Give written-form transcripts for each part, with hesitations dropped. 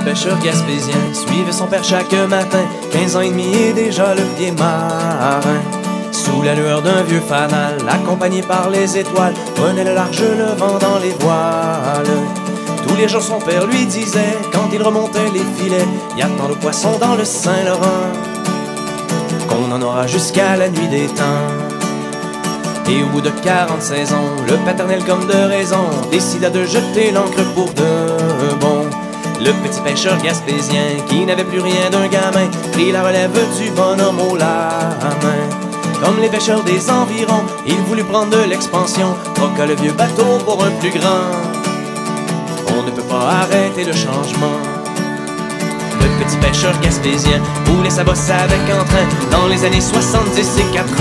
pêcheur gaspésien suivait son père chaque matin. 15 ans et demi et déjà le pied marin. Sous la lueur d'un vieux fanal, accompagné par les étoiles, prenait le large, le vent dans les voiles. Tous les jours son père lui disait, quand il remontait les filets, y a tant de poissons dans le Saint-Laurent qu'on en aura jusqu'à la nuit des temps. Et au bout de 46 ans, le paternel comme de raison décida de jeter l'encre pour de bon. Le petit pêcheur gaspésien, qui n'avait plus rien d'un gamin, prit la relève du bonhomme au la main. Comme les pêcheurs des environs, il voulut prendre de l'expansion, troqua le vieux bateau pour un plus grand. On ne peut pas arrêter le changement. Le petit pêcheur gaspésien voulait sa bosse avec entrain dans les années 70 et 80.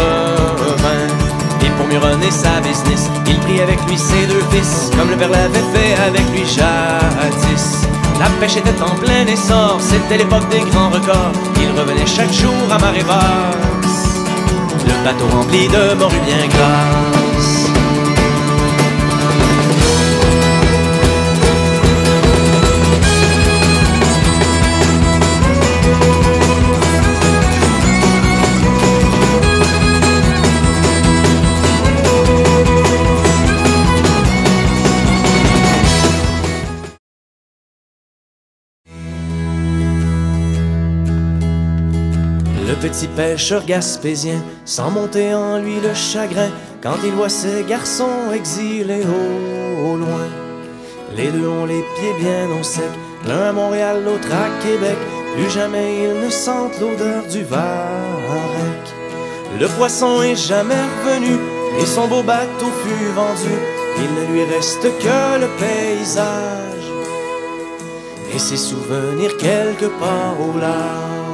Et pour mieux runner sa business, il prit avec lui ses deux fils, comme le père l'avait fait avec lui jadis. La pêche était en plein essor, c'était l'époque des grands records. Il revenait chaque jour à marée basse, le bateau rempli de morues bien grasses. Le petit pêcheur gaspésien sent monter en lui le chagrin quand il voit ses garçons exilés au loin. Les deux ont les pieds bien au sec, l'un à Montréal, l'autre à Québec. Plus jamais ils ne sentent l'odeur du varech. Le poisson est jamais revenu et son beau bateau fut vendu. Il ne lui reste que le paysage et ses souvenirs quelque part au large.